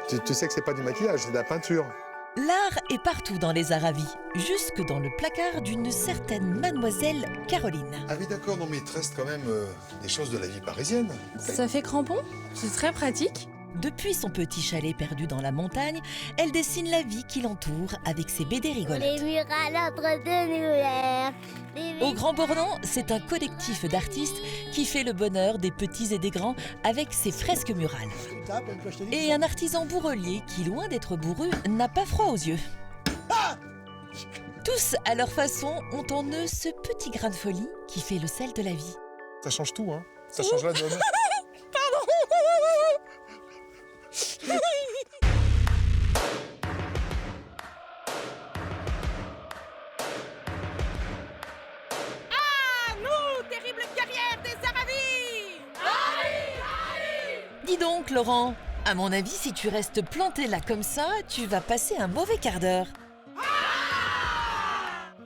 Tu sais que c'est pas du maquillage, c'est de la peinture. L'art est partout dans les Aravis, jusque dans le placard d'une certaine mademoiselle Caroline. Ah oui, d'accord, non mais il te reste quand même des choses de la vie parisienne. Ça fait crampon, c'est très pratique. Depuis son petit chalet perdu dans la montagne, elle dessine la vie qui l'entoure avec ses BD rigolotes. Les murales entre deux nuages. Au Grand Bornand, c'est un collectif d'artistes qui fait le bonheur des petits et des grands avec ses fresques murales. Et un artisan bourrelier qui, loin d'être bourru, n'a pas froid aux yeux. Tous, à leur façon, ont en eux ce petit grain de folie qui fait le sel de la vie. Ça change tout, hein. Ça change la donne. Dis donc, Laurent, à mon avis, si tu restes planté là comme ça, tu vas passer un mauvais quart d'heure.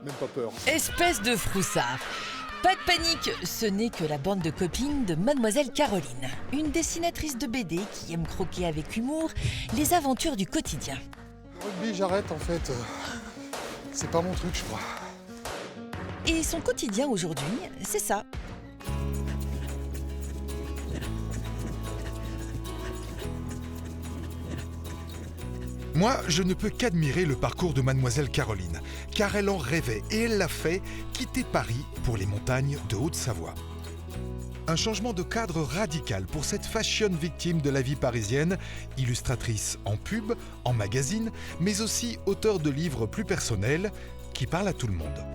Même pas peur. Espèce de froussard. Pas de panique, ce n'est que la bande de copines de Mademoiselle Caroline, une dessinatrice de BD qui aime croquer avec humour les aventures du quotidien. Rugby, j'arrête en fait. C'est pas mon truc, je crois. Et son quotidien aujourd'hui, c'est ça. Moi, je ne peux qu'admirer le parcours de Mademoiselle Caroline, car elle en rêvait et elle l'a fait, quitter Paris pour les montagnes de Haute-Savoie. Un changement de cadre radical pour cette fashion victime de la vie parisienne, illustratrice en pub, en magazine, mais aussi auteure de livres plus personnels qui parlent à tout le monde.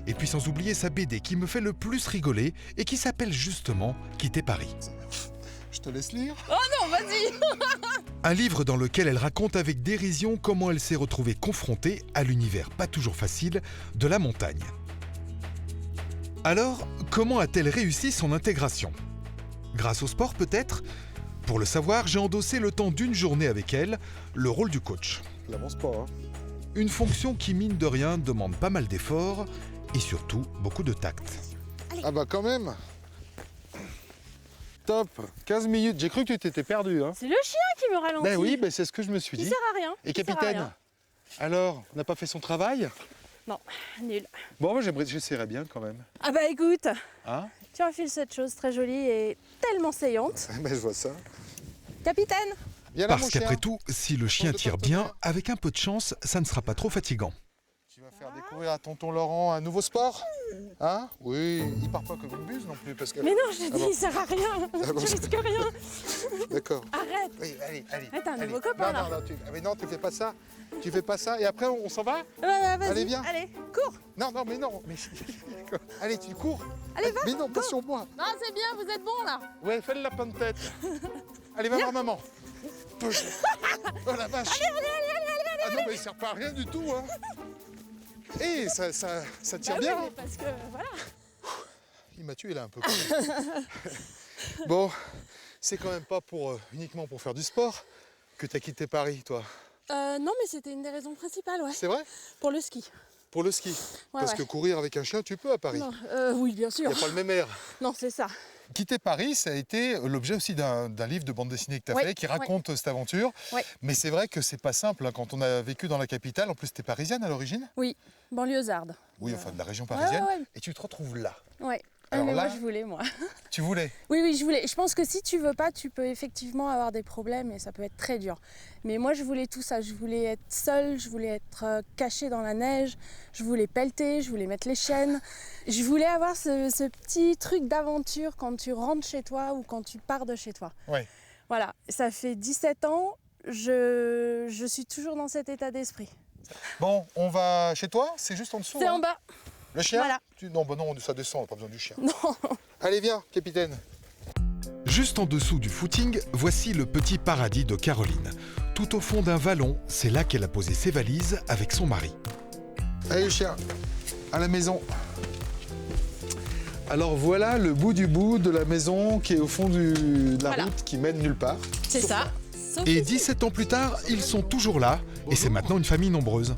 Et puis sans oublier sa BD qui me fait le plus rigoler et qui s'appelle justement Quitter Paris. Je te laisse lire. Oh non, vas-y. Un livre dans lequel elle raconte avec dérision comment elle s'est retrouvée confrontée à l'univers pas toujours facile de la montagne. Alors, comment a-t-elle réussi son intégration? Grâce au sport peut-être? Pour le savoir, j'ai endossé le temps d'une journée avec elle le rôle du coach. L'avance pas, hein. Une fonction qui, mine de rien, demande pas mal d'efforts et surtout beaucoup de tact. Ah bah quand même. Top, 15 minutes. J'ai cru que tu t'étais perdu, hein. C'est le chien qui me ralentit. Ben oui, ben c'est ce que je me suis Il dit. sert à rien. Et Il sert à capitaine, rien. alors, on n'a pas fait son travail? Non, nul. Bon, moi j'essaierais bien quand même. Ah bah écoute, Hein? tu enfiles cette chose très jolie et tellement saillante. Ben je vois ça. Capitaine, Viens là, mon Parce chien. qu'après tout, si le chien de tire partenaire. bien, avec un peu de chance, ça ne sera pas trop fatigant. Tu vas faire découvrir à tonton Laurent un nouveau sport? Hein? Oui, il part pas comme une buse non plus parce que... mais non, je t'ai Ah dit, bon. il sert à rien. Ah bon, Tu risques rien. D'accord. Arrête. Oui, allez. Ah, t'as un allez. nouveau copain, non, là. Non, mais non, tu fais pas ça. Tu fais pas ça. Et après, on s'en va? Vas-y, Allez, viens. Allez, cours. Non, mais non. Mais... allez, tu cours. Allez, va. Mais non, pas sur moi. Non, c'est bien, vous êtes bons là. Ouais, fais le lapin de tête. Allez, va voir maman. Oh la vache. Allez. Ah non, mais il sert pas à rien du tout, hein. Eh, ça tire Bah bien. oui, mais parce que voilà. Il m'a tué là un peu. Bon, c'est quand même pas uniquement pour faire du sport que t'as quitté Paris, toi. Non, mais c'était une des raisons principales, ouais. C'est vrai? Pour le ski. Pour le ski. Ouais, Parce ouais. que courir avec un chien, tu peux à Paris. Non, oui, bien Il sûr. n'y a pas le même air. Non, c'est ça. Quitter Paris, ça a été l'objet aussi d'un livre de bande dessinée que tu as Ouais, fait, qui raconte cette aventure. Ouais. Mais c'est vrai que c'est pas simple hein, quand on a vécu dans la capitale. En plus, tu es parisienne à l'origine? Oui, banlieusarde. Oui, enfin de la région parisienne. ouais. Et tu te retrouves là. Ouais. Alors mais là- moi, je voulais, moi. Tu voulais? Oui, je voulais. Je pense que si tu veux pas, tu peux effectivement avoir des problèmes et ça peut être très dur. Mais moi, je voulais tout ça. Je voulais être seule, je voulais être cachée dans la neige, je voulais pelleter, je voulais mettre les chaînes. Je voulais avoir ce petit truc d'aventure quand tu rentres chez toi ou quand tu pars de chez toi. Ouais. Voilà, ça fait 17 ans, je suis toujours dans cet état d'esprit. Bon, on va chez toi? C'est juste en dessous. C'est hein. en bas. Le chien? Voilà. Non, bah non, ça descend, on n'a pas besoin du chien. Non. Allez, viens, capitaine. Juste en dessous du footing, voici le petit paradis de Caroline. Tout au fond d'un vallon, c'est là qu'elle a posé ses valises avec son mari. Allez, le chien, à la maison. Alors voilà le bout du bout de la maison qui est au fond de la Voilà. route qui mène nulle part. C'est ça. Et 17 ans plus tard, ils sont toujours là, et c'est maintenant une famille nombreuse.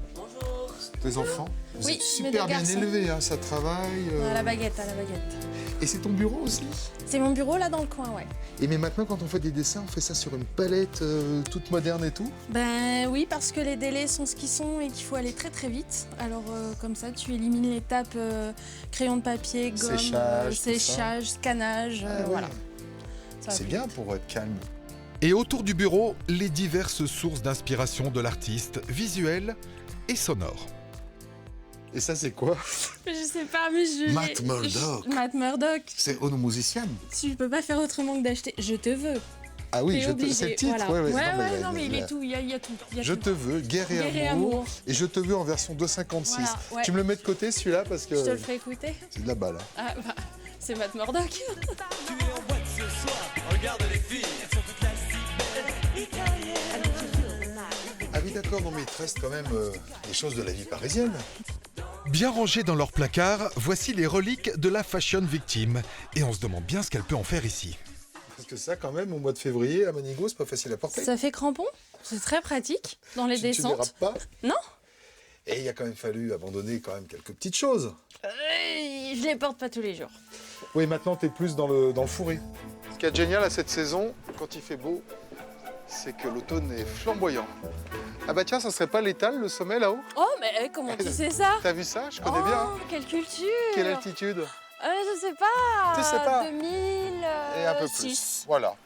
Tes enfants, vous Oui, êtes mes super deux bien garçons. élevés, hein, ça travaille. À la baguette, à la baguette. Et c'est ton bureau aussi? C'est mon bureau là dans le coin, ouais. Et mais maintenant, quand on fait des dessins, on fait ça sur une palette toute moderne et tout? Ben oui, parce que les délais sont ce qu'ils sont et qu'il faut aller très très vite. Alors comme ça, tu élimines l'étape crayon de papier, gomme, séchage, scannage, Ah, voilà. ouais. Ça va C'est plus bien vite. pour être calme. Et autour du bureau, les diverses sources d'inspiration de l'artiste, visuelles et sonores. Et ça, c'est quoi? Je sais pas, mais je Matt Murdock. Matt Murdock. C'est Ono Musician. Tu peux pas faire autrement que d'acheter. Je te veux. Ah oui, T'es obligé. c'est le titre. Voilà. Ouais, Ouais, non, mais il là, est tout. Il y a tout. Il y a Je tout. te veux, guerre et amour. Et je te veux en version 2,56. Voilà, ouais. Tu me le mets de côté celui-là parce que Je te le ferai écouter. c'est de la balle. Ah bah, c'est Matt Murdock. Ah oui, d'accord, non mais il te reste quand même des choses de la vie parisienne. Bien rangées dans leur placard, voici les reliques de la fashion victime. Et on se demande bien ce qu'elle peut en faire ici. Parce que ça, quand même, au mois de février, à Manigo, c'est pas facile à porter. Ça fait crampon. C'est très pratique dans les Tu ne descentes. dérapes pas. Non. Et il a quand même fallu abandonner quand même quelques petites choses. Je les porte pas tous les jours. Oui, maintenant, t'es plus dans le fourré. Ce qui est génial à cette saison, quand il fait beau, c'est que l'automne est flamboyant. Ah bah tiens, ça serait pas l'étal, le sommet là-haut? Oh, mais comment tu sais ça? T'as vu ça? Je connais bien. Oh, quelle culture! Quelle altitude? Je sais pas. Tu sais pas. 2006. Et un peu plus. Voilà.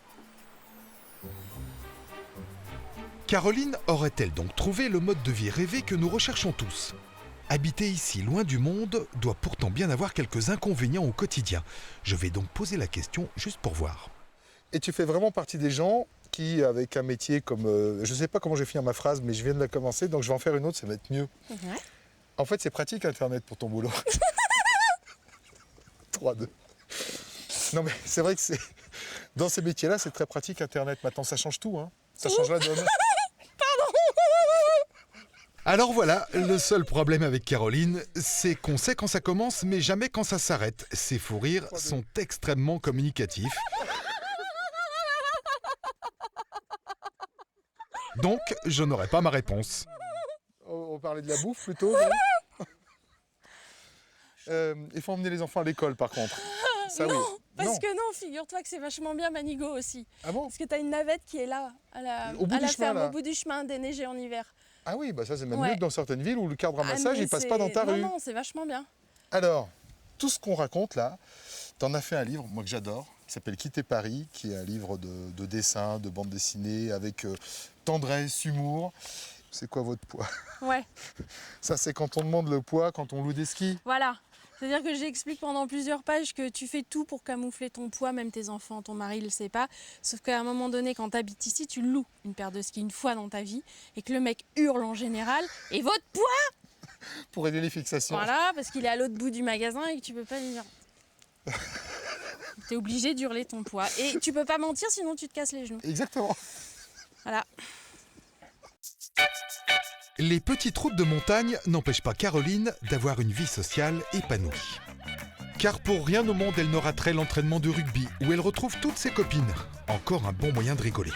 Caroline aurait-elle donc trouvé le mode de vie rêvé que nous recherchons tous? Habiter ici, loin du monde, doit pourtant bien avoir quelques inconvénients au quotidien. Je vais donc poser la question juste pour voir. Et tu fais vraiment partie des gens qui, avec un métier comme... je sais pas comment je vais finir ma phrase, mais je viens de la commencer, donc je vais en faire une autre, ça va être mieux. Ouais. En fait, c'est pratique Internet pour ton boulot. 3-2. Non mais c'est vrai que c'est... Dans ces métiers-là, c'est très pratique Internet. Maintenant, ça change tout, hein. Ça change la donne. Alors voilà, le seul problème avec Caroline, c'est qu'on sait quand ça commence, mais jamais quand ça s'arrête. Ses fous rires sont extrêmement communicatifs. Donc, je n'aurai pas ma réponse. On parlait de la bouffe plutôt, non? Il faut emmener les enfants à l'école, par contre. Ça, non, oui. parce que non, figure-toi que c'est vachement bien Manigo aussi. Ah bon? Parce que t'as une navette qui est là, Au bout à du la chemin, ferme, là. au bout du chemin, déneigé en hiver. Ah oui, bah ça c'est même Ouais. mieux que dans certaines villes où le car de ramassage, mais il passe pas dans ta non, rue. Non, c'est vachement bien. Alors, tout ce qu'on raconte là, t'en as fait un livre, moi que j'adore, qui s'appelle Quitter Paris, qui est un livre de dessins, de bande dessinée, avec tendresse, humour. C'est quoi votre poids? Ouais, Ça, c'est quand on demande le poids, quand on loue des skis. voilà. C'est-à-dire que j'explique pendant plusieurs pages que tu fais tout pour camoufler ton poids, même tes enfants, ton mari ne le sait pas. Sauf qu'à un moment donné, quand tu habites ici, tu loues une paire de skis une fois dans ta vie et que le mec hurle en général « Et votre poids ?» Pour aider les fixations. Voilà, parce qu'il est à l'autre bout du magasin et que tu peux pas lui dire. T'es obligé d'hurler ton poids. Et tu peux pas mentir, sinon tu te casses les genoux. Exactement. Voilà. Les petites routes de montagne n'empêchent pas Caroline d'avoir une vie sociale épanouie. Car pour rien au monde, elle ne raterait l'entraînement de rugby où elle retrouve toutes ses copines. Encore un bon moyen de rigoler.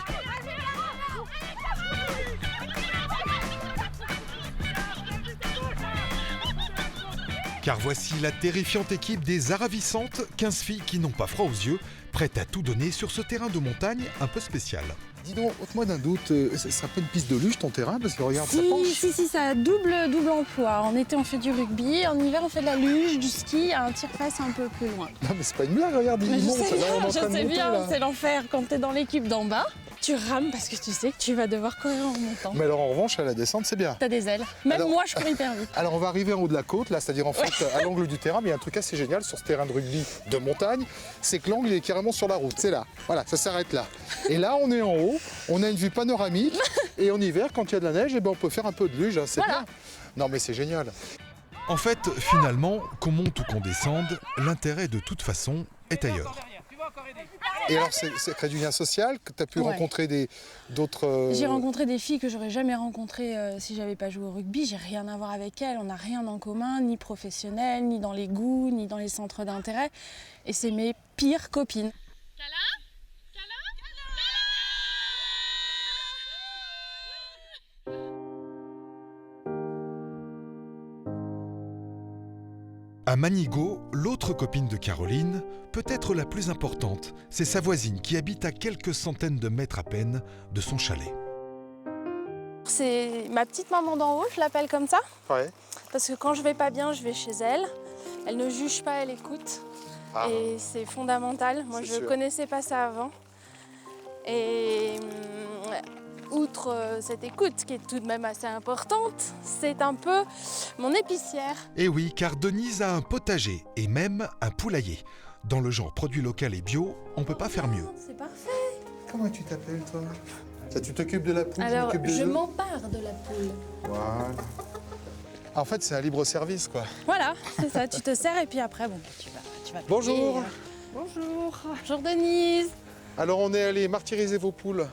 Car voici la terrifiante équipe des Aravissantes, 15 filles qui n'ont pas froid aux yeux, prêtes à tout donner sur ce terrain de montagne un peu spécial. Dis donc, ôte-moi d'un doute, ce sera pas une piste de luge ton terrain? Parce que regarde, ça penche. Si, ça a double emploi. En été, on fait du rugby. En hiver, on fait de la luge, du ski, à un tire-face un peu plus loin. Non mais c'est pas une blague, regarde, Mais il je monte, sais là, on est en bien, train de monter, là. c'est l'enfer. Quand t'es dans l'équipe d'en bas, tu rames parce que tu sais que tu vas devoir courir en montant. Mais alors en revanche, à la descente, c'est bien. T'as des ailes. Même Alors- moi, je cours hyper vite. Alors on va arriver en haut de la côte, là, c'est-à-dire en fait à l'angle du terrain, mais il y a un truc assez génial sur ce terrain de rugby de montagne, c'est que l'angle il est carrément sur la route, c'est là, voilà, ça s'arrête là. Et là on est en haut, on a une vue panoramique, et en hiver quand il y a de la neige, eh ben, on peut faire un peu de luge, hein, c'est Voilà. bien. Non mais c'est génial. En fait, finalement, qu'on monte ou qu'on descende, l'intérêt de toute façon est ailleurs. Et alors c'est créé du lien social, que tu as pu Ouais. rencontrer d'autres... J'ai rencontré des filles que j'aurais jamais rencontrées si j'avais pas joué au rugby. J'ai rien à voir avec elles. On n'a rien en commun, ni professionnel, ni dans les goûts, ni dans les centres d'intérêt. Et c'est mes pires copines. À Manigo, l'autre copine de Caroline, peut-être la plus importante, c'est sa voisine qui habite à quelques centaines de mètres à peine de son chalet. C'est ma petite maman d'en haut, je l'appelle comme ça. Ouais. Parce que quand je vais pas bien, je vais chez elle. Elle ne juge pas, elle écoute. Ah. Et c'est fondamental. Moi, C'est je sûr. connaissais pas ça avant. Et outre cette écoute, qui est tout de même assez importante, c'est un peu mon épicière. Et oui, car Denise a un potager et même un poulailler. Dans le genre produit local et bio, on peut pas faire mieux. C'est parfait. Comment tu t'appelles, toi? Ça, tu t'occupes de la poule, tu Alors, t'occupes des je œufs? m'empare de la poule. Voilà. En fait, c'est un libre-service, quoi. Voilà, c'est ça. Tu te sers et puis après, bon, tu vas Bonjour. payer. Bonjour. Bonjour Denise. Alors, on est allé martyriser vos poules.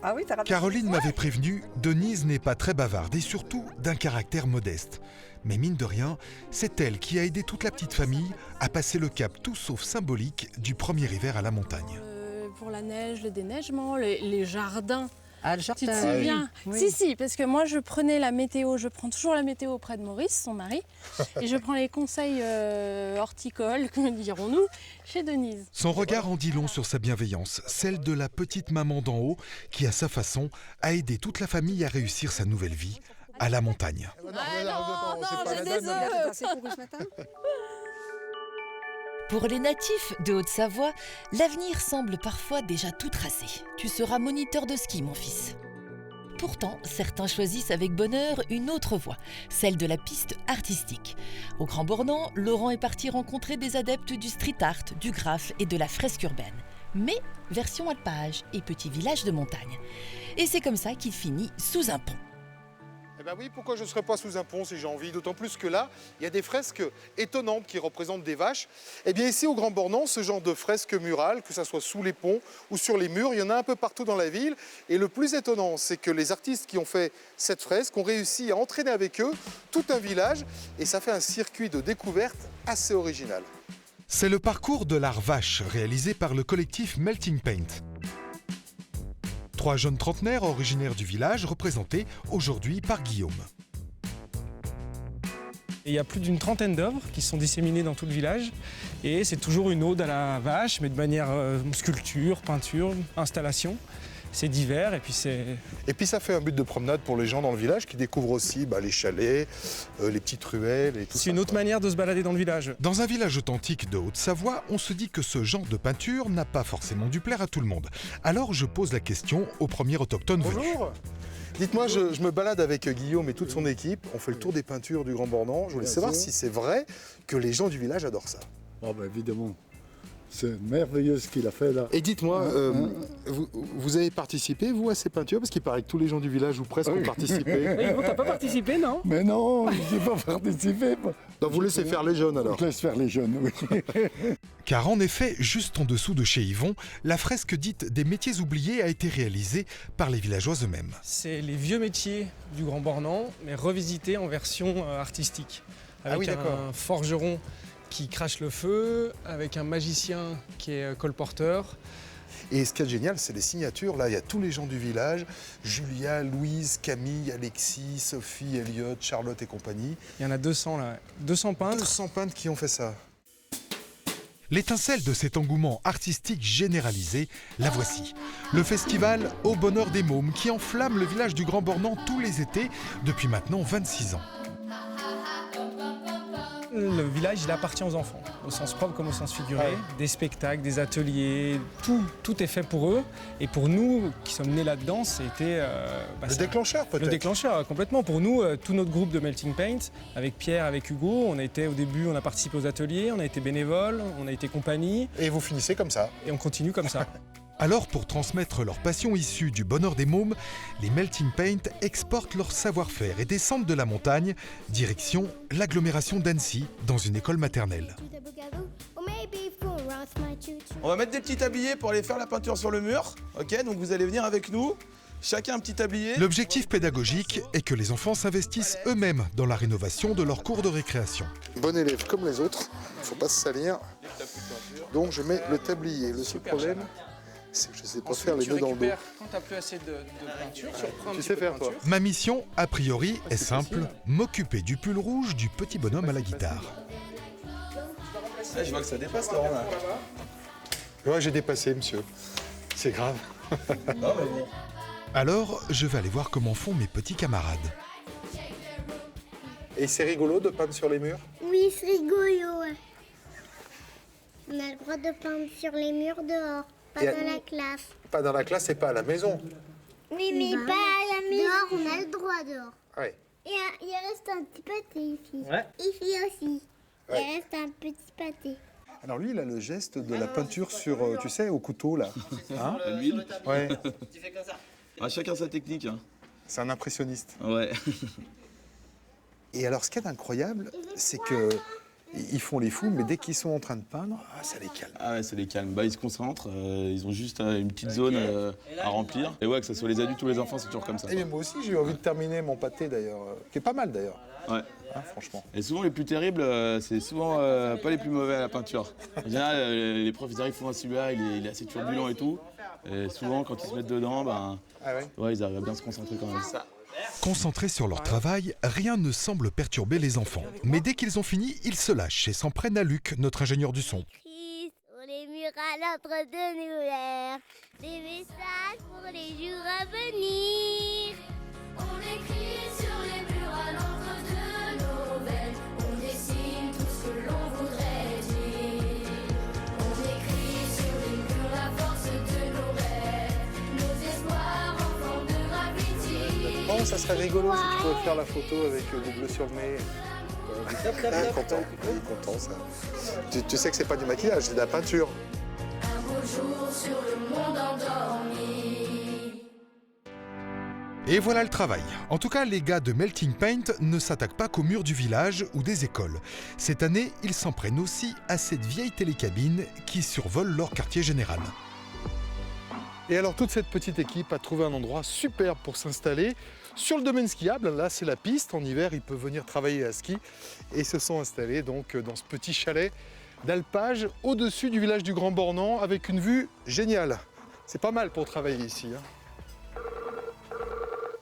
Ah oui, t'as raison. Caroline m'avait prévenu, Denise n'est pas très bavarde et surtout d'un caractère modeste. Mais mine de rien, c'est elle qui a aidé toute la petite famille à passer le cap tout sauf symbolique du premier hiver à la montagne. Pour la neige, le déneigement, les jardins. Ah, le Tu te jardin. souviens? Oui. Si, parce que moi je prenais la météo, je prends toujours la météo auprès de Maurice, son mari, et je prends les conseils horticoles, que dirons-nous, chez Denise. Son regard en dit long sur sa bienveillance, celle de la petite maman d'en haut qui, à sa façon, a aidé toute la famille à réussir sa nouvelle vie à la montagne. non, j'ai des Il a œufs. fait assez pour ce matin. Pour les natifs de Haute-Savoie, l'avenir semble parfois déjà tout tracé. Tu seras moniteur de ski, mon fils. Pourtant, certains choisissent avec bonheur une autre voie, celle de la piste artistique. Au Grand Bornand, Laurent est parti rencontrer des adeptes du street art, du graphe et de la fresque urbaine. Mais version alpage et petit village de montagne. Et c'est comme ça qu'il finit sous un pont. Eh ben oui, pourquoi je ne serais pas sous un pont si j'ai envie? D'autant plus que là, il y a des fresques étonnantes qui représentent des vaches. Eh bien ici, au Grand Bornand, ce genre de fresques murales, que ce soit sous les ponts ou sur les murs, il y en a un peu partout dans la ville. Et le plus étonnant, c'est que les artistes qui ont fait cette fresque ont réussi à entraîner avec eux tout un village. Et ça fait un circuit de découverte assez original. C'est le parcours de l'art vache réalisé par le collectif Melting Paint. 3 jeunes trentenaires originaires du village représentés aujourd'hui par Guillaume. Et il y a plus d'une trentaine d'œuvres qui sont disséminées dans tout le village. Et c'est toujours une ode à la vache, mais de manière sculpture, peinture, installation. C'est divers et puis c'est... Et puis ça fait un but de promenade pour les gens dans le village qui découvrent aussi les chalets, les petites ruelles et tout ça. C'est une autre manière de se balader dans le village. Dans un village authentique de Haute-Savoie, on se dit que ce genre de peinture n'a pas forcément dû plaire à tout le monde. Alors je pose la question au premier autochtone venu. Bonjour. Dites-moi, je me balade avec Guillaume et toute son équipe. On fait le tour des peintures du Grand Bornand. Je voulais savoir si c'est vrai que les gens du village adorent ça. Oh ben évidemment, c'est merveilleux ce qu'il a fait là. Et dites-moi, vous avez participé, vous, à ces peintures? Parce qu'il paraît que tous les gens du village, ou presque, ont participé. Oui, t'as pas participé, non? Mais non, je n'ai pas participé. Donc vous laissez faire les jeunes, alors? Je laisse faire les jeunes, oui. Car en effet, juste en dessous de chez Yvon, la fresque dite des métiers oubliés a été réalisée par les villageois eux-mêmes. C'est les vieux métiers du Grand Bornand, mais revisités en version artistique. Avec oui, d'accord. un forgeron qui crache le feu, avec un magicien qui est colporteur. Et ce qui est génial, c'est les signatures. Là, il y a tous les gens du village. Julia, Louise, Camille, Alexis, Sophie, Elliot, Charlotte et compagnie. Il y en a 200 là, 200 peintres. 200 peintres qui ont fait ça. L'étincelle de cet engouement artistique généralisé, la voici. Le festival Au Bonheur des Mômes qui enflamme le village du Grand Bornand tous les étés depuis maintenant 26 ans. Le village, il appartient aux enfants, au sens propre comme au sens figuré. Ouais. Des spectacles, des ateliers, tout est fait pour eux. Et pour nous, qui sommes nés là-dedans, c'était... Le déclencheur, peut-être? Le déclencheur, complètement. Pour nous, tout notre groupe de Melting Paint, avec Pierre, avec Hugo, on a participé aux ateliers, on a été bénévoles, on a été compagnie, Et vous finissez comme ça. et on continue comme ça. Alors, pour transmettre leur passion issue du bonheur des mômes, les Melting Paint exportent leur savoir-faire et descendent de la montagne, direction l'agglomération d'Annecy, dans une école maternelle. On va mettre des petits tabliers pour aller faire la peinture sur le mur. Ok, donc vous allez venir avec nous. Chacun un petit tablier. L'objectif pédagogique est que les enfants s'investissent eux-mêmes dans la rénovation de leur cours de récréation. Bon élève comme les autres, il ne faut pas se salir. Donc je mets le tablier. Le seul problème, c'est que je ne sais pas faire les nœuds dans le dos. Quand tu n'as plus assez de peinture, tu reprends un Tu petit sais peu faire, de toi? peinture. Ma mission, a priori, est simple, m'occuper du pull rouge du petit bonhomme à la guitare. je vois que ça dépasse, Laurent, là. Ouais, j'ai dépassé, monsieur. C'est grave. Non, mais bon. Alors, je vais aller voir comment font mes petits camarades. Et c'est rigolo de peindre sur les murs? Oui, c'est rigolo. Ouais. On a le droit de peindre sur les murs dehors, pas dans la classe. Pas dans la classe et pas à la maison. Oui, mais pas à la maison. Dehors, on a le droit dehors. Ouais. Il reste un petit pâté ici. Ouais. Ici aussi. Ouais. Il reste un petit pâté. Alors lui, il a le geste de la peinture sur, tu sais, au couteau, là. Hein? L'huile. Ouais. Ah, chacun sa technique. Hein. C'est un impressionniste. Ouais. Et alors, ce qui est incroyable, c'est que ils font les fous, mais dès qu'ils sont en train de peindre, ça les calme. Ah ouais, ça les calme. Bah, ils se concentrent, ils ont juste une petite zone à remplir. Et ouais, que ce soit les adultes ou les enfants, c'est toujours comme ça. Et moi aussi, j'ai eu envie de terminer mon pâté, d'ailleurs, qui est pas mal, d'ailleurs. Ouais. Hein, franchement. Et souvent, les plus terribles, c'est souvent pas les plus mauvais à la peinture. En général, les profs, ils arrivent, font un celui-là, il est assez turbulent et tout. Et souvent, quand ils se mettent dedans, ben, ouais, ils arrivent à bien se concentrer quand même. Concentrés sur leur travail, rien ne semble perturber les enfants. Mais dès qu'ils ont fini, ils se lâchent et s'en prennent à Luc, notre ingénieur du son. Écrit sur les murs à l'ordre de nos l'air, des messages pour les jours à venir. On écrit sur les murs à l'encre de nos veines, on dessine tout ce que l'on voudrait dire. On écrit sur les murs la force de nos rêves, nos espoirs enfants de gravité. Oh, ça serait rigolo si tu pouvais faire la photo avec du bleu sur le nez. Content, il est content, ça. Tu sais que c'est pas du maquillage, c'est de la peinture. Un beau jour sur le monde endormi. Et voilà le travail. En tout cas, les gars de Melting Paint ne s'attaquent pas qu'aux murs du village ou des écoles. Cette année, ils s'en prennent aussi à cette vieille télécabine qui survole leur quartier général. Et alors, toute cette petite équipe a trouvé un endroit superbe pour s'installer. Sur le domaine skiable, là c'est la piste, en hiver ils peuvent venir travailler à ski et se sont installés donc dans ce petit chalet d'alpage au-dessus du village du Grand Bornand avec une vue géniale. C'est pas mal pour travailler ici. Hein.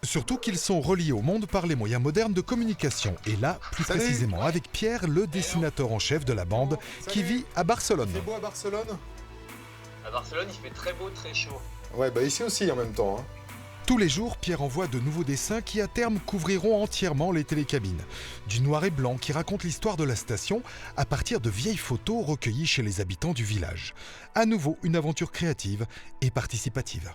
Surtout qu'ils sont reliés au monde par les moyens modernes de communication. Et là, plus précisément avec Pierre, le dessinateur en chef de la bande, qui vit à Barcelone. C'est beau à Barcelone? À Barcelone, il fait très beau, très chaud. Ouais, bah ici aussi en même temps. Hein. Tous les jours, Pierre envoie de nouveaux dessins qui à terme couvriront entièrement les télécabines. Du noir et blanc qui raconte l'histoire de la station à partir de vieilles photos recueillies chez les habitants du village. À nouveau, une aventure créative et participative.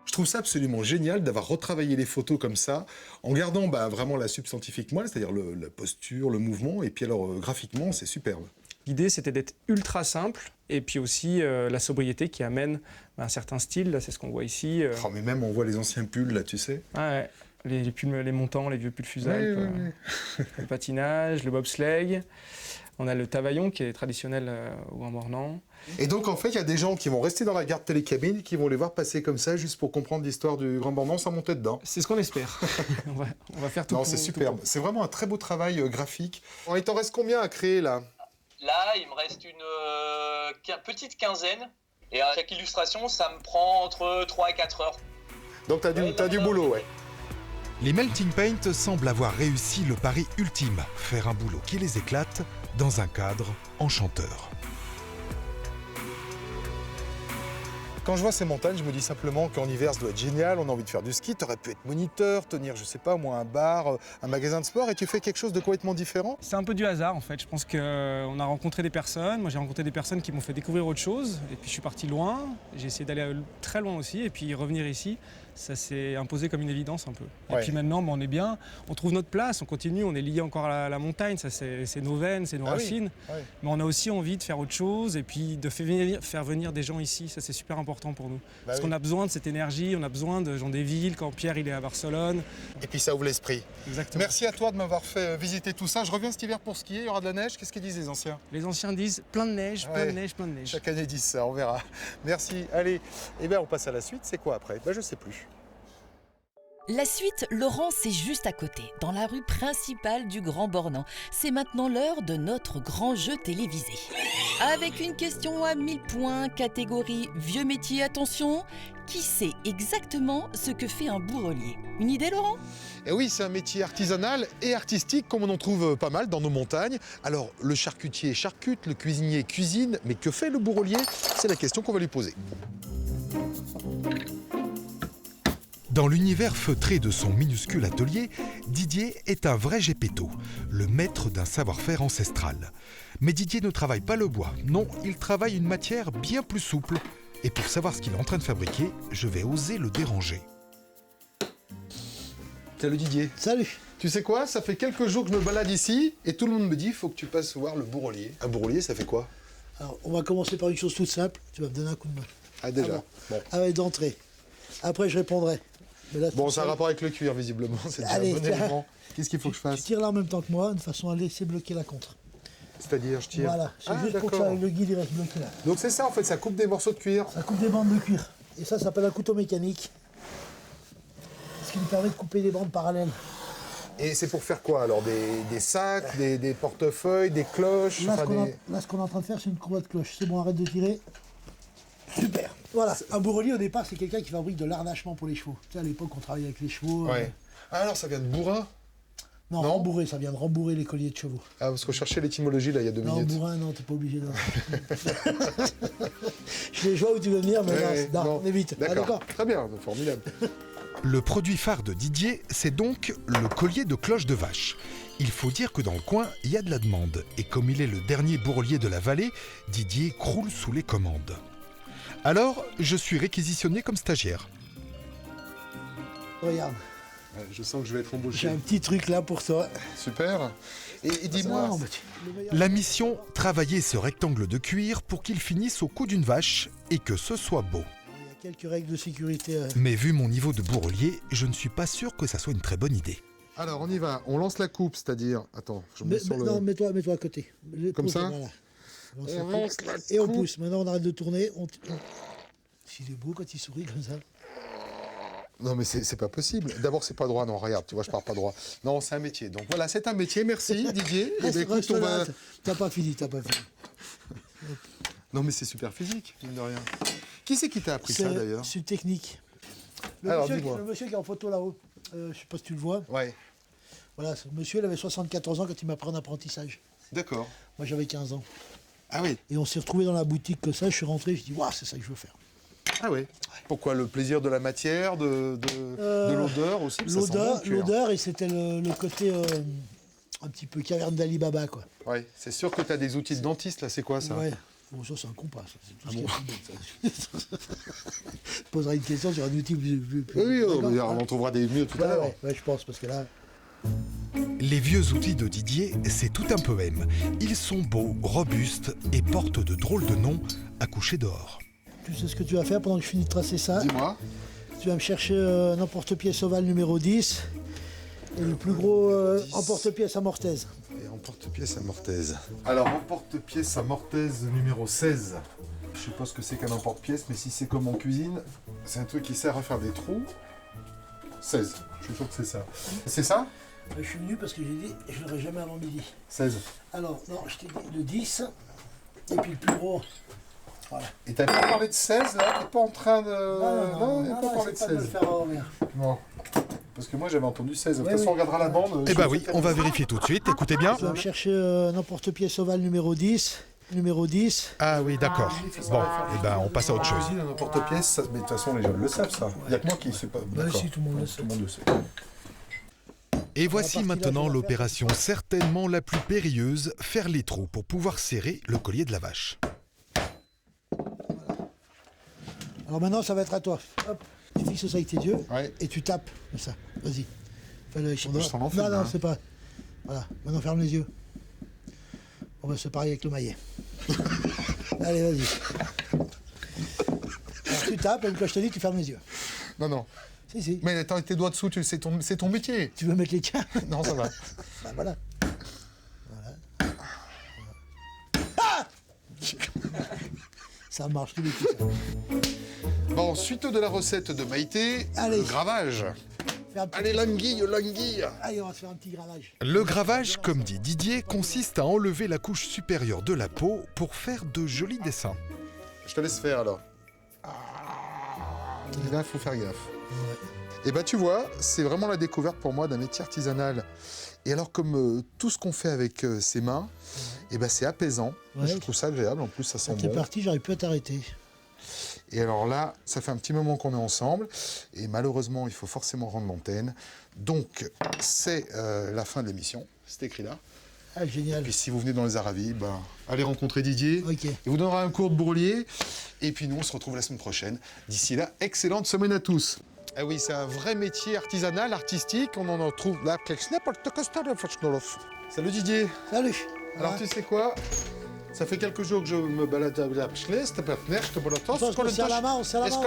Je trouve ça absolument génial d'avoir retravaillé les photos comme ça, en gardant vraiment la substantifique moelle, c'est-à-dire la posture, le mouvement, et puis alors graphiquement, c'est superbe. L'idée, c'était d'être ultra simple, et puis aussi la sobriété qui amène un certain style, là, c'est ce qu'on voit ici. Oh, mais même on voit les anciens pulls, là, tu sais. Ah ouais, les pulls, les montants, les vieux pulls Fusalp, le patinage, le bobsleigh. On a le tavaillon qui est traditionnel au Grand Bornand. Et donc, en fait, il y a des gens qui vont rester dans la gare télécabine, qui vont les voir passer comme ça, juste pour comprendre l'histoire du Grand Bornand sans monter dedans. C'est ce qu'on espère. on va faire tout. Non, c'est superbe. C'est vraiment un très beau travail graphique. Bon, il t'en reste combien à créer, là? Là, il me reste une petite quinzaine. Et à chaque illustration, ça me prend entre 3 et 4 heures. Donc, t'as du boulot, ouais. Les Melting Paint semblent avoir réussi le pari ultime, faire un boulot qui les éclate dans un cadre enchanteur. Quand je vois ces montagnes, je me dis simplement qu'en hiver, ça doit être génial, on a envie de faire du ski, t'aurais pu être moniteur, tenir, je sais pas moi, un bar, un magasin de sport, et tu fais quelque chose de complètement différent. C'est un peu du hasard en fait, je pense qu'on a rencontré des personnes, moi j'ai rencontré des personnes qui m'ont fait découvrir autre chose, et puis je suis parti loin, j'ai essayé d'aller très loin aussi, et puis revenir ici, ça s'est imposé comme une évidence un peu. Et puis maintenant, on est bien, on trouve notre place, on continue, on est lié encore à la montagne, ça c'est nos veines, c'est nos racines, mais on a aussi envie de faire autre chose, et puis de faire venir des gens ici, ça c'est super important pour nous. Parce qu'on a besoin de cette énergie, on a besoin de gens des villes, quand Pierre il est à Barcelone. Et puis ça ouvre l'esprit. Exactement. Merci à toi de m'avoir fait visiter tout ça. Je reviens cet hiver pour skier, il y aura de la neige. Qu'est-ce qu'ils disent les anciens? Les anciens disent plein de neige, plein de neige, plein de neige. Chaque année ils disent ça, on verra. Merci. Allez, on passe à la suite. C'est quoi après? Je sais plus. La suite, Laurent, c'est juste à côté, dans la rue principale du Grand Bornand. C'est maintenant l'heure de notre grand jeu télévisé. Avec une question à 1000 points, catégorie vieux métier, attention. Qui sait exactement ce que fait un bourrelier? Une idée, Laurent? Et oui, c'est un métier artisanal et artistique, comme on en trouve pas mal dans nos montagnes. Alors, le charcutier charcute, le cuisinier cuisine, mais que fait le bourrelier? C'est la question qu'on va lui poser. Dans l'univers feutré de son minuscule atelier, Didier est un vrai gépetto, le maître d'un savoir-faire ancestral. Mais Didier ne travaille pas le bois, non, il travaille une matière bien plus souple. Et pour savoir ce qu'il est en train de fabriquer, je vais oser le déranger. Salut Didier. Salut. Tu sais quoi? Ça fait quelques jours que je me balade ici et tout le monde me dit faut que tu passes voir le bourrelier. Un bourrelier, ça fait quoi? Alors, on va commencer par une chose toute simple. Tu vas me donner un coup de main. Ah déjà. Bon. Ah ouais, d'entrée. Après, je répondrai. Mais là, bon, ça a rapport avec le cuir, visiblement. C'est déjà un bon élément. Qu'est-ce qu'il faut que je fasse? Tu tires là en même temps que moi, de façon à laisser bloquer la contre. C'est-à-dire, je tire. Voilà, c'est juste pour que le guide reste bloqué là. Donc c'est ça, en fait, ça coupe des morceaux de cuir. Ça coupe des bandes de cuir. Et ça s'appelle un couteau mécanique. Ce qui nous permet de couper des bandes parallèles. Et c'est pour faire quoi alors? Des sacs, des portefeuilles, des cloches? Là, ce qu'on est en train de faire, c'est une courroie de cloche. C'est bon, arrête de tirer. Super. Voilà, un bourrelier au départ, c'est quelqu'un qui fabrique de l'harnachement pour les chevaux. Tu sais, à l'époque, on travaillait avec les chevaux. Ouais. Ah, alors ça vient de bourrin? Non, rembourrer, ça vient de rembourrer les colliers de chevaux. Ah, parce qu'on cherchait l'étymologie là il y a 2 minutes. Non, bourrin, non, t'es pas obligé de. Je vois où tu veux venir, mais non, on évite. D'accord, très bien, formidable. Le produit phare de Didier, c'est donc le collier de cloche de vache. Il faut dire que dans le coin, il y a de la demande. Et comme il est le dernier bourrelier de la vallée, Didier croule sous les commandes. Alors, je suis réquisitionné comme stagiaire. Regarde. Je sens que je vais être embauché. J'ai un petit truc là pour toi. Super. Et dis-moi, la mission, travailler ce rectangle de cuir pour qu'il finisse au cou d'une vache et que ce soit beau. Il y a quelques règles de sécurité. Mais vu mon niveau de bourrelier, je ne suis pas sûr que ça soit une très bonne idée. Alors on y va, on lance la coupe, c'est-dire... Attends, je me mets sur le... Non, mets-toi à côté. Comme ça voilà. On lance la coupe. Et on pousse. Maintenant on arrête de tourner. Il est beau quand il sourit comme ça. Non mais c'est pas possible. D'abord c'est pas droit, non regarde, tu vois je pars pas droit. Non c'est un métier, donc voilà c'est un métier, merci Didier. Écoute, on va... T'as pas fini. Non mais c'est super physique, mine de rien. Qui c'est qui t'a appris ça d'ailleurs? C'est une technique. Le monsieur qui est en photo là-haut, je sais pas si tu le vois. Ouais. Voilà, ce monsieur il avait 74 ans quand il m'a pris en apprentissage. D'accord. Moi j'avais 15 ans. Ah oui. Et on s'est retrouvés dans la boutique comme ça, je suis rentré, je dis waouh c'est ça que je veux faire. Ah oui. Pourquoi? Le plaisir de la matière, de l'odeur aussi? L'odeur et c'était le côté un petit peu caverne d'Ali Baba quoi. Ouais, c'est sûr que tu as des outils de dentiste là, c'est quoi ça? Ouais. Bon ça c'est un compas, c'est tout ce qu'il y a de bon, je poserai une question sur un outil plus... Oui, on en trouvera des mieux tout à l'heure. Ouais, je pense parce que là... Les vieux outils de Didier, c'est tout un poème. Ils sont beaux, robustes et portent de drôles de noms à coucher dehors. Tu sais ce que tu vas faire pendant que je finis de tracer ça? Dis-moi. Tu vas me chercher un emporte-pièce ovale numéro 10 et le plus gros emporte-pièce à mortaise. Et emporte-pièce à mortaise. Alors, emporte-pièce à mortaise numéro 16. Je sais pas ce que c'est qu'un emporte-pièce, mais si c'est comme en cuisine, c'est un truc qui sert à faire des trous. 16, je suis sûr que c'est ça. C'est ça? Je suis venu parce que j'ai dit je ne l'aurai jamais avant midi. 16. Alors, non, je t'ai dit le 10 et puis le plus gros. Voilà. Et t'avais pas parlé de 16 là? T'es pas en train de... Non, pas parlé de 16. Pas de le faire revenir. Non. Parce que moi j'avais entendu 16. De toute façon, on regardera la bande. Eh bah oui, on va vérifier tout de suite. Écoutez bien. Tu vas me chercher un emporte-pièce ovale numéro 10. Numéro 10. Ah oui, d'accord. Bon, et ben on passe à autre chose. Un emporte-pièce, mais de toute façon les gens le savent ça. Il n'y a que moi qui ne sais pas. Bah si, tout le monde le sait. Tout le monde le sait. Et voici maintenant l'opération certainement la plus périlleuse, faire les trous pour pouvoir serrer le collier de la vache. Alors maintenant, ça va être à toi. Hop, tu fixes ça avec tes yeux et tu tapes comme ça. Vas-y. Fais-le avec ton doigt. Non, c'est pas. Voilà. Maintenant, ferme les yeux. On va se pareil avec le maillet. Allez, vas-y. Alors, tu tapes et quand je te dis, tu fermes les yeux. Non. Si. Mais attends, tes doigts dessous, c'est ton métier. Tu veux mettre les tiens? Non, ça va. Bah voilà. Ah ça marche tous les coups, ça. Bon, suite de la recette de Maïté, le gravage. Allez, l'anguille. Allez, on va se faire un petit gravage. Le gravage, comme dit Didier, consiste à enlever la couche supérieure de la peau pour faire de jolis dessins. Je te laisse faire alors. Là, il faut faire gaffe. Et bah tu vois, c'est vraiment la découverte pour moi d'un métier artisanal. Et alors comme tout ce qu'on fait avec ses mains, et bah c'est apaisant. Ouais. Je trouve ça agréable, en plus ça sent T'es bon. parti, j'aurais pu t'arrêter. Et alors là, ça fait un petit moment qu'on est ensemble. Et malheureusement, il faut forcément rendre l'antenne. Donc c'est la fin de l'émission, c'est écrit là. Ah, génial. Et puis si vous venez dans les Aravis, bah, allez rencontrer Didier. Ok. Il vous donnera un cours de bourlier. Et puis nous, on se retrouve la semaine prochaine. D'ici là, excellente semaine à tous. Ah oui, c'est un vrai métier artisanal, artistique. On en trouve là. Salut Didier. Salut. Alors tu sais quoi? Ça fait quelques jours que je me balade à la Pschlest, à Pertner, je te balade tous. On serre la main, on serre la main.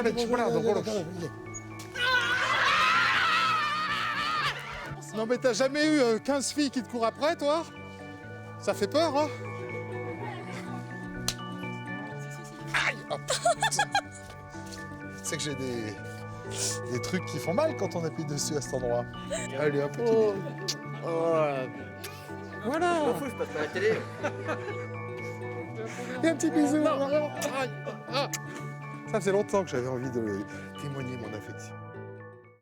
Non mais t'as jamais eu 15 filles qui te courent après, toi? Ça fait peur, hein? Aïe! Oh, c'est que j'ai des trucs qui font mal quand on appuie dessus à cet endroit. Allez, un petit Voilà! Je passe pas à la télé. Et un petit bisou! Ça faisait longtemps que j'avais envie de témoigner mon affection.